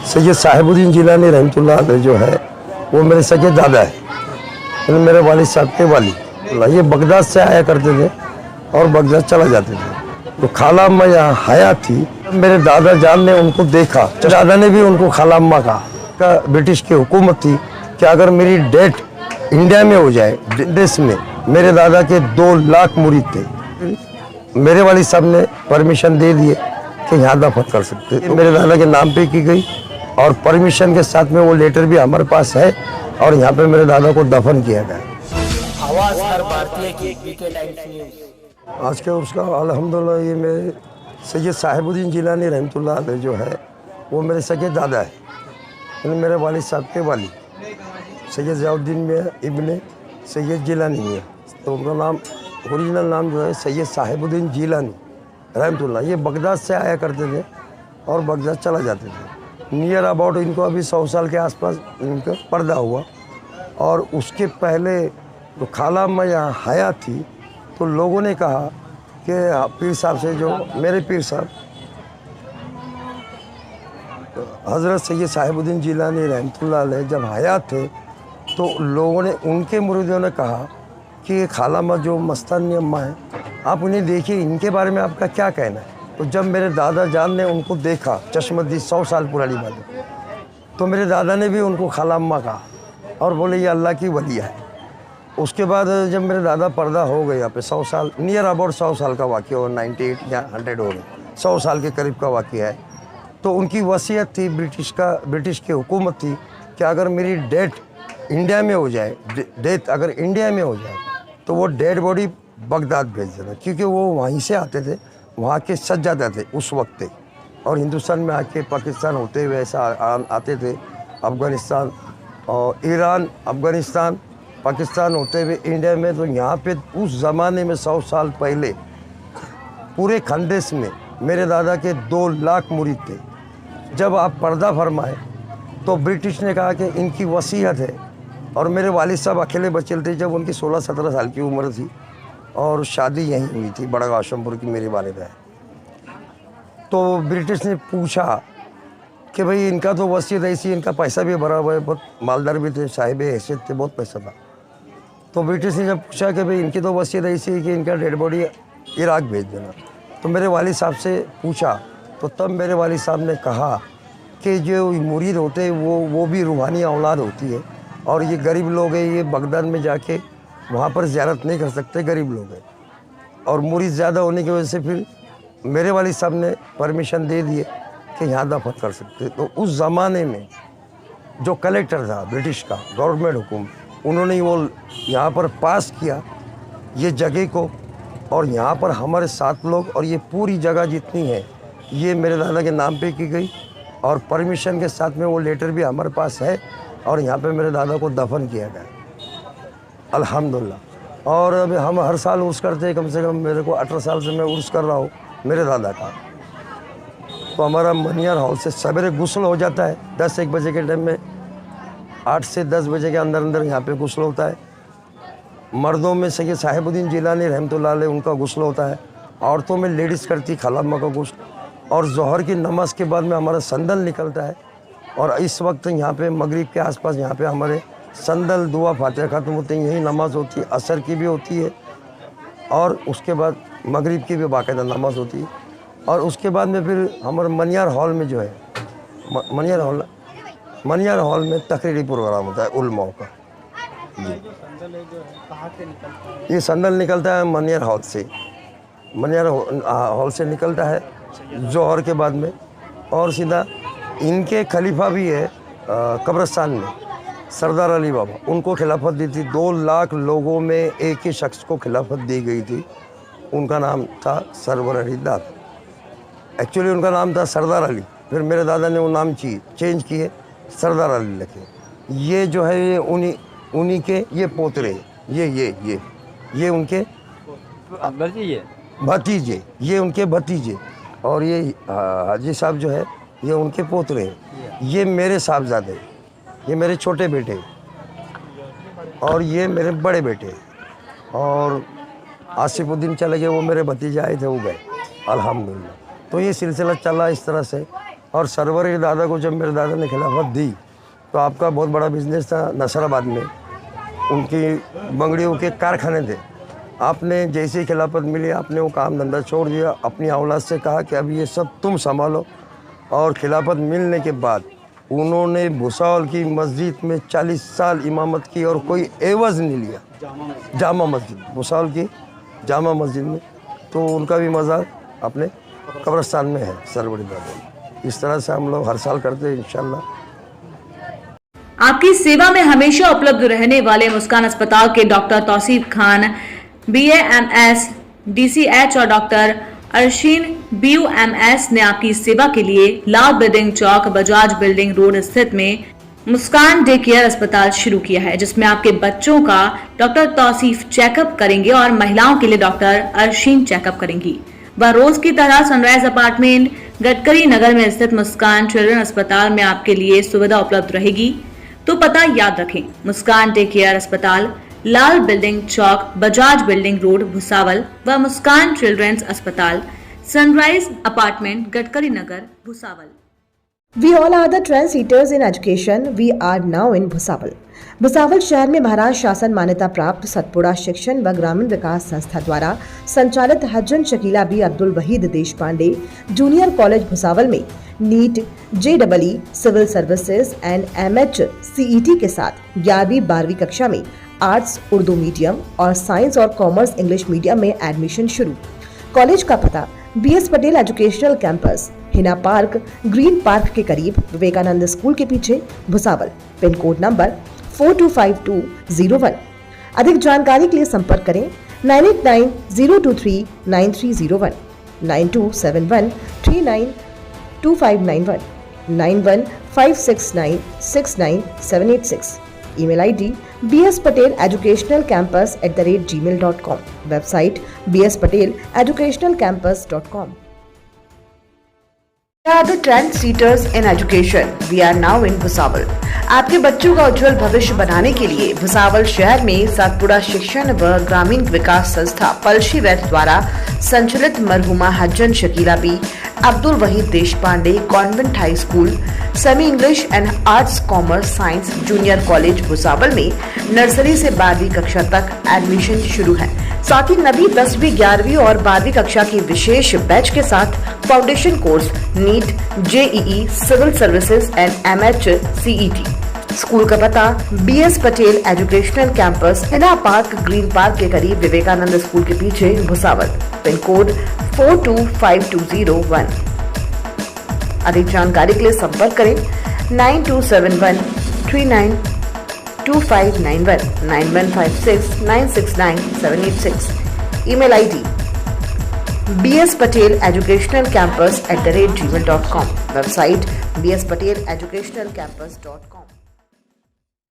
सैयद साहिबुद्दीन जिलानी रहमतुल्लाह अलैह जो है वो मेरे सगे दादा है, यानी मेरे वालिद साहब के वाली। ये बगदाद से आया करते थे और बगदाद चला जाते थे। तो खाला अम्मा यहाँ हयात थी, मेरे दादा जान ने उनको देखा। दादा ने भी उनको खाला अम्मा कहा। ब्रिटिश की हुकूमत थी कि अगर मेरी डेथ इंडिया में हो जाए, देश में, मेरे दादा के 2 लाख मुरीद थे। मेरे वालिद साहब ने परमिशन दे दिए कि यहाँ दफन कर सकते। तो मेरे दादा के नाम पे की गई और परमिशन के साथ में वो लेटर भी हमारे पास है और यहाँ पे मेरे दादा को दफन किया गया। आवाज हर भारतीय की पीके टाइम्स न्यूज़। आज के उसका अल्हम्दुलिल्लाह ये मेरे सैयद साहिबुद्दीन जिलानी रहमतुल्लाह अलैह जो है वो मेरे सगे दादा है, यानी मेरे वालिद साहब के वाली सैयद ज़ियाउद्दीन मियाँ इब्ने सैयद जिलानी मियाँ। तो उनका नाम ओरिजिनल नाम जो है सैयद साहिबुद्दीन जिलानी रहमतुल्लाह। ये बगदाद से आया करते थे और बगदाद चला जाते थे। नियर अबाउट इनको अभी 100 साल के आसपास इनका पर्दा हुआ। और उसके पहले तो खाला अम्मा यहाँ हयात थी, तो लोगों ने कहा कि पीर साहब से, जो मेरे पीर साहब हज़रत सैयद साहिबुद्दीन जिलानी रहमतुल्लाह अलैह जब हयात थे, तो लोगों ने, उनके मुरीदों ने कहा कि खाला अम्मा जो मस्तानी अम्मा है, आप उन्हें देखिए, इनके बारे में आपका क्या कहना है। तो जब मेरे दादा जान ने उनको देखा, चश्मदीद 100 साल पुरानी बात है, तो मेरे दादा ने भी उनको खाला अम्मा कहा और बोले ये अल्लाह की वलिया है। उसके बाद जब मेरे दादा पर्दा हो गए यहाँ पे 100 साल, नियर अबाउट 100 साल का वाक़या हो, 98 या 100 हो गए, 100 साल के करीब का वाक़या है। तो उनकी वसीयत थी, ब्रिटिश की हुकूमत थी कि अगर मेरी डेथ इंडिया में हो जाए, डेथ अगर इंडिया में हो जाए, तो वो डेड बॉडी बगदाद भेज देना, क्योंकि वो वहीं से आते थे, वहाँ के सज्जादा थे उस वक्त थे। और हिंदुस्तान में आके पाकिस्तान होते हुए ऐसा आते थे, अफ़गानिस्तान और ईरान, अफ़गानिस्तान, पाकिस्तान होते हुए इंडिया में। तो यहाँ पे उस ज़माने में 100 साल पहले पूरे खानदेश में मेरे दादा के 2 लाख मुरीद थे। जब आप पर्दा फरमाए तो ब्रिटिश ने कहा कि इनकी वसीयत है। और मेरे वालिद साहब अकेले बच्चे थे जब उनकी 16-17 साल की उम्र थी और शादी यहीं हुई थी, बड़ा आशमपुर की मेरी वालिदा है। तो ब्रिटिश ने पूछा कि भाई इनका तो वसीयत ऐसी, इनका पैसा भी भरा हुआ है, बहुत मालदार भी थे, साहिब हैसियत थे, बहुत पैसा था। तो ब्रिटिश ने जब पूछा कि भाई इनकी तो वसीयत ऐसी है कि इनका डेड बॉडी इराक भेज देना, तो मेरे वालिद साहब से पूछा, तो तब मेरे वालिद साहब ने कहा कि जो मुरीद होते हैं वो भी रूहानी औलाद होती है, और ये गरीब लोग हैं, ये बगदाद में जाके वहाँ पर ज़ियारत नहीं कर सकते, गरीब लोग हैं। और मुरीद ज़्यादा होने की वजह से फिर मेरे वालिद साहब ने परमिशन दे दिए कि यहाँ दफन कर सकते। तो उस ज़माने में जो कलेक्टर था ब्रिटिश का, गवर्नमेंट हुकूम, उन्होंने वो यहाँ पर पास किया ये जगह को, और यहाँ पर हमारे 7 लोग, और ये पूरी जगह जितनी है ये मेरे दादा के नाम पे की गई और परमिशन के साथ में वो लेटर भी हमारे पास है, और यहाँ पे मेरे दादा को दफन किया गया अल्हम्दुलिल्लाह। और अभी हम हर साल उर्स करते हैं, कम से कम मेरे को 18 साल से मैं उर्स कर रहा हूँ मेरे दादा का। तो हमारा मनियार हॉल से सवेरे गुस्ल हो जाता है 10-1 बजे के टाइम में, 8 से 10 बजे के अंदर अंदर यहाँ पे गुस्ल होता है। मर्दों में सैयद साहिबुद्दीन जिलानी रहमतुल्लाह अलैह उनका गुस्ल होता है, औरतों में लेडीज़ करती खाला अम्मा का गुस्ल, और ज़ोहर की नमाज के बाद में हमारा संदल निकलता है। और इस वक्त यहाँ पे मगरिब के आसपास यहाँ पे हमारे संदल, दुआ, फातिहा ख़त्म होते हैं, यही नमाज होती है, असर की भी होती है, और उसके बाद मगरिब की भी बाकायदा नमाज होती है। और उसके बाद में फिर हमारे मनियार हॉल में जो है, मनियार हॉल में तकरीरी प्रोग्राम होता है उलमाओं का। ये संदल निकलता है मनियार हॉल से, मनियार हॉल से निकलता है जोहर के बाद में, और सीधा इनके खलीफा भी है कब्रिस्तान में, सरदार अली बाबा, उनको खिलाफत दी थी। 2 लाख लोगों में एक ही शख्स को खिलाफत दी गई थी, उनका नाम था सरवर अली दाद। एक्चुअली उनका नाम था सरदार अली, फिर मेरे दादा ने वो नाम चेंज किए, सरदार अली रखे। ये जो है ये उन्हीं के ये पोतरे, ये उनके भतीजे, ये उनके भतीजे, और ये हाजी साहब जो है ये उनके पोतरे हैं। ये मेरे साहबजादे, ये मेरे छोटे बेटे, और ये मेरे बड़े बेटे, और आसिफुद्दीन चले गए, वो मेरे भतीजे आए थे, वो गए अल्हम्दुलिल्लाह। तो ये सिलसिला चला इस तरह से। और सरवर के दादा को जब मेरे दादा ने खिलाफत दी तो आपका बहुत बड़ा बिजनेस था नसराबाद में, उनकी बंगड़ियों के कारखाने थे। आपने जैसे ही खिलाफत मिली आपने वो काम धंधा छोड़ दिया, अपनी औलाद से कहा कि अब ये सब तुम संभालो। और खिलाफत मिलने के बाद उन्होंने भुसावल की मस्जिद में 40 साल इमामत की और कोई एवज़ नहीं लिया। जामा मस्जिद, भुसावल की जामा मस्जिद में, तो उनका भी मज़ार अपने कब्रिस्तान में है सरवड़ी दादा। इस तरह से हम लोग हर साल करते हैं इंशाल्लाह। आपकी सेवा में हमेशा उपलब्ध रहने वाले मुस्कान अस्पताल के doctor Tauseef Khan BAMS DCH और डॉक्टर अर्शीन BUMS ने आपकी सेवा के लिए लाल बिल्डिंग चौक बजाज बिल्डिंग रोड स्थित में मुस्कान डे केयर अस्पताल शुरू किया है, जिसमें आपके बच्चों का डॉक्टर तौसीफ चेकअप करेंगे और महिलाओं के लिए डॉक्टर अर्शीन चेकअप करेंगी। वह रोज की तरह सनराइज अपार्टमेंट गडकरी नगर में स्थित मुस्कान चिल्ड्रन अस्पताल में आपके लिए सुविधा उपलब्ध रहेगी। तो पता याद रखें, मुस्कान डे केयर अस्पताल, लाल बिल्डिंग चौक बजाज बिल्डिंग रोड भुसावल व मुस्कान चिल्ड्रंस अस्पताल, sunrise apartment Gadkari Nagar Bhusawal. We all are the trend setters in education. We are now in Bhusawal. Bhusawal शहर में महाराष्ट्र शासन मान्यता प्राप्त सतपुड़ा शिक्षण व ग्रामीण विकास संस्था द्वारा संचालित हजन शकीला बी अब्दुल वहीद देशपांडे जूनियर कॉलेज भुसावल में NEET, JEE, civil services and MH CET के साथ 11वीं 12वीं कक्षा में आर्ट्स, उर्दू मीडियम और साइंस और कॉमर्स इंग्लिश मीडियम में एडमिशन शुरू। कॉलेज का पता BS Patel educational campus, Hina park, green park के करीब, विवेकानंद स्कूल के पीछे, भुसावल। Pin code number 425201। अधिक जानकारी के लिए संपर्क करें 9890239301, 9271392591, 9156969786। Email ID bspateleducationalcampus@gmail.com। Website bspateleducationalcampus.com। We are the trend setters in education. We are now in Bhusawal. आपके बच्चों का उज्जवल भविष्य बनाने के लिए भुसावल शहर में सतपुड़ा शिक्षण व ग्रामीण विकास संस्था पलशी वैद द्वारा संचालित मरहुमा हजन Shakila Bi Abdul Wahid Deshpande convent high school, semi English and arts commerce science junior college Bhusawal में नर्सरी से 12वीं कक्षा तक एडमिशन शुरू है। साथ ही 9वीं, 10वीं, 11वीं और 12वीं कक्षा की विशेष बैच के साथ foundation course NEET, JEE, civil services and MH CET। School का पता BS Patel educational campus, Hina park, green park के करीब, विवेकानंद स्कूल के पीछे, भुसावल। Pin code 425201। अधिक जानकारी के लिए संपर्क करें 9271392591, 9156969786। Email ID bspateleducationalcampus@gmail.com। Website bspateleducationalcampus.com।